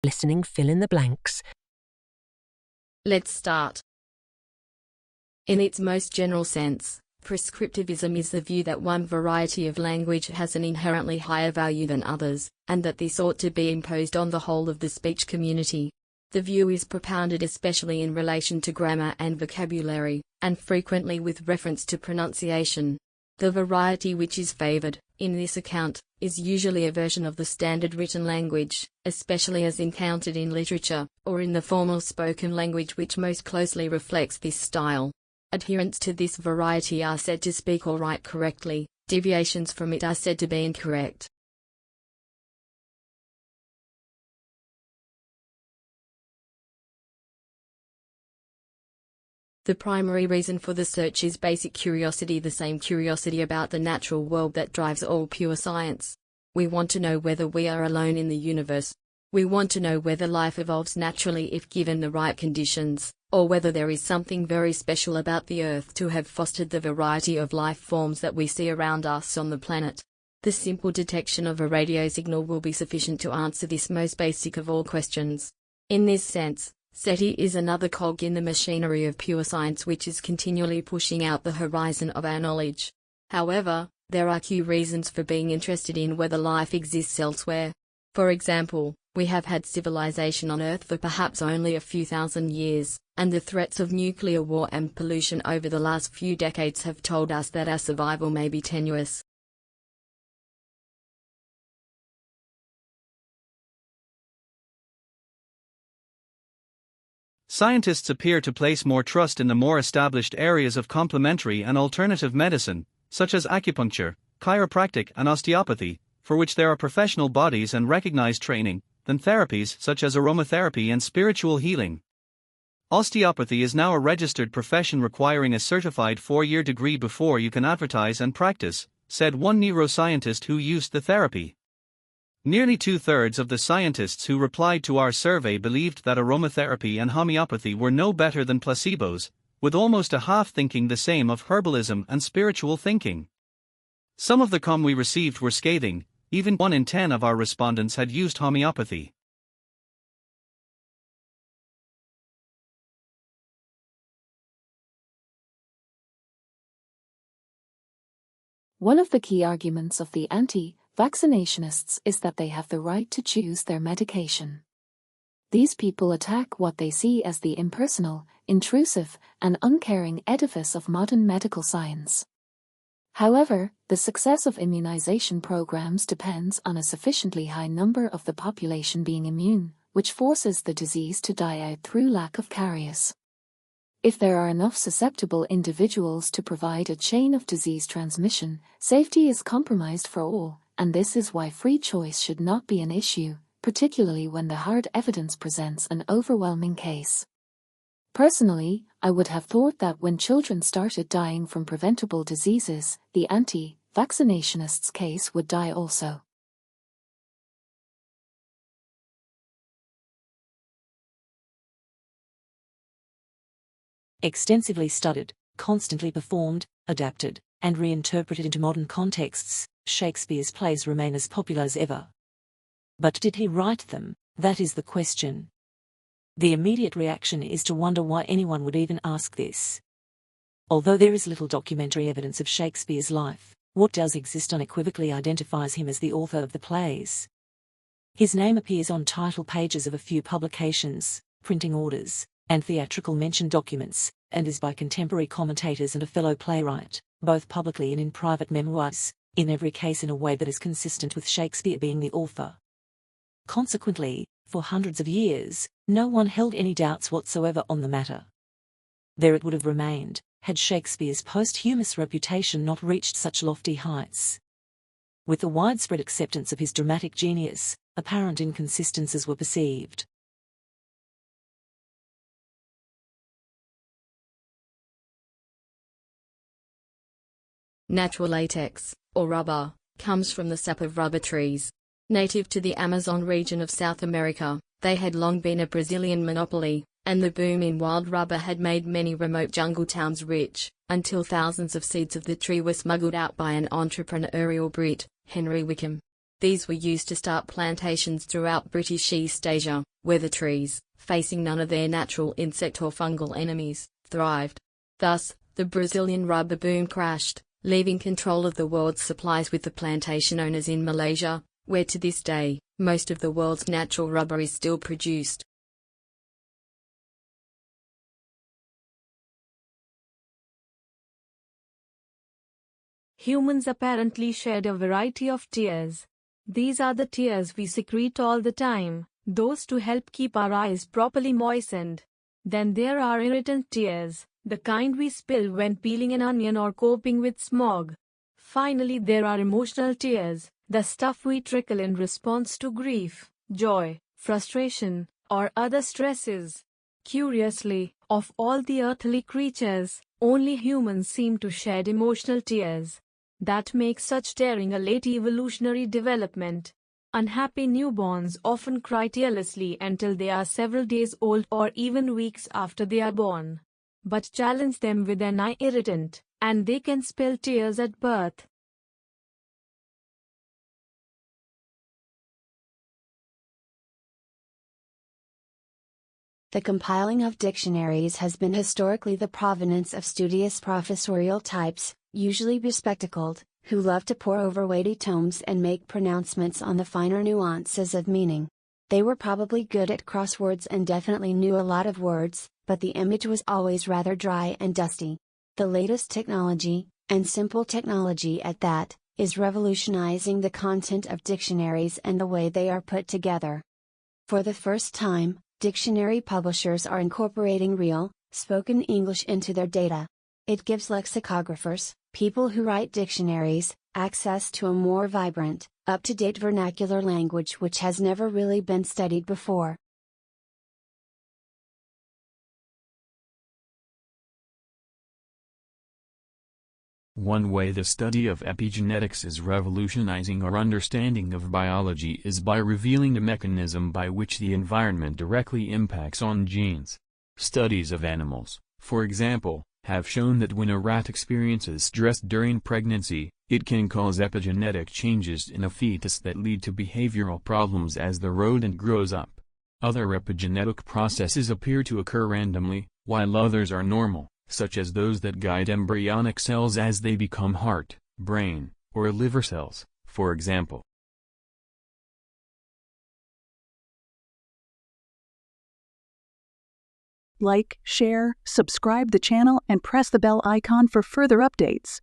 Listening, fill in the blanks. Let's start. In its most general sense, prescriptivism is the view that one variety of language has an inherently higher value than others, and that this ought to be imposed on the whole of the speech community. The view is propounded especially in relation to grammar and vocabulary, and frequently with reference to pronunciation. The variety which is favored, in this account, is usually a version of the standard written language, especially as encountered in literature, or in the formal spoken language which most closely reflects this style. Adherents to this variety are said to speak or write correctly, deviations from it are said to be incorrect. The primary reason for the search is basic curiosity, the same curiosity about the natural world that drives all pure science. We want to know whether we are alone in the universe. We want to know whether life evolves naturally if given the right conditions, or whether there is something very special about the Earth to have fostered the variety of life forms that we see around us on the planet. The simple detection of a radio signal will be sufficient to answer this most basic of all questions. In this sense, SETI is another cog in the machinery of pure science which is continually pushing out the horizon of our knowledge. However, there are key reasons for being interested in whether life exists elsewhere. For example, we have had civilization on Earth for perhaps only a few thousand years, and the threats of nuclear war and pollution over the last few decades have told us that our survival may be tenuous. Scientists appear to place more trust in the more established areas of complementary and alternative medicine, such as acupuncture, chiropractic, and osteopathy, for which there are professional bodies and recognized training, than therapies such as aromatherapy and spiritual healing. Osteopathy is now a registered profession requiring a certified 4-year degree before you can advertise and practice, said one neuroscientist who used the therapy. Nearly 2/3 of the scientists who replied to our survey believed that aromatherapy and homeopathy were no better than placebos, with almost a half thinking the same of herbalism and spiritual thinking. Some of the comments we received were scathing. Even 1 in 10 of our respondents had used homeopathy. One of the key arguments of the anti-vaccinationists is that they have the right to choose their medication. These people attack what they see as the impersonal, intrusive, and uncaring edifice of modern medical science. However, the success of immunization programs depends on a sufficiently high number of the population being immune, which forces the disease to die out through lack of carriers. If there are enough susceptible individuals to provide a chain of disease transmission, safety is compromised for all, and this is why free choice should not be an issue, particularly when the hard evidence presents an overwhelming case. Personally, I would have thought that when children started dying from preventable diseases, the anti-vaccinationists' case would die also. Extensively studied, constantly performed, adapted, and reinterpreted into modern contexts, Shakespeare's plays remain as popular as ever. But did he write them? That is the question. The immediate reaction is to wonder why anyone would even ask this. Although there is little documentary evidence of Shakespeare's life, what does exist unequivocally identifies him as the author of the plays. His name appears on title pages of a few publications, printing orders, and theatrical mention documents, and is by contemporary commentators and a fellow playwright, both publicly and in private memoirs, in every case in a way that is consistent with Shakespeare being the author. Consequently, for hundreds of years, no one held any doubts whatsoever on the matter. There it would have remained, had Shakespeare's posthumous reputation not reached such lofty heights. With the widespread acceptance of his dramatic genius, apparent inconsistencies were perceived. Natural latex, or rubber, comes from the sap of rubber trees. Native to the Amazon region of South America, they had long been a Brazilian monopoly, and the boom in wild rubber had made many remote jungle towns rich, until thousands of seeds of the tree were smuggled out by an entrepreneurial Brit, Henry Wickham. These were used to start plantations throughout British East Asia, where the trees, facing none of their natural insect or fungal enemies, thrived. Thus, the Brazilian rubber boom crashed, leaving control of the world's supplies with the plantation owners in Malaysia, where to this day, most of the world's natural rubber is still produced. Humans apparently shed a variety of tears. These are the tears we secrete all the time, those to help keep our eyes properly moistened. Then there are irritant tears, the kind we spill when peeling an onion or coping with smog. Finally, there are emotional tears, the stuff we trickle in response to grief, joy, frustration, or other stresses. Curiously, of all the earthly creatures, only humans seem to shed emotional tears. That makes such tearing a late evolutionary development. Unhappy newborns often cry tearlessly until they are several days old or even weeks after they are born. But challenge them with an eye irritant, and they can spill tears at birth. The compiling of dictionaries has been historically the provenance of studious professorial types, usually bespectacled, who love to pore over weighty tomes and make pronouncements on the finer nuances of meaning. They were probably good at crosswords and definitely knew a lot of words, but the image was always rather dry and dusty. The latest technology, and simple technology at that, is revolutionizing the content of dictionaries and the way they are put together. For the first time, dictionary publishers are incorporating real, spoken English into their data. It gives lexicographers, people who write dictionaries, access to a more vibrant, up-to-date vernacular language which has never really been studied before. One way the study of epigenetics is revolutionizing our understanding of biology is by revealing the mechanism by which the environment directly impacts on genes. Studies of animals, for example, have shown that when a rat experiences stress during pregnancy, it can cause epigenetic changes in a fetus that lead to behavioral problems as the rodent grows up. Other epigenetic processes appear to occur randomly, while others are normal, such as those that guide embryonic cells as they become heart, brain, or liver cells, for example. Like, share, subscribe the channel and press the bell icon for further updates.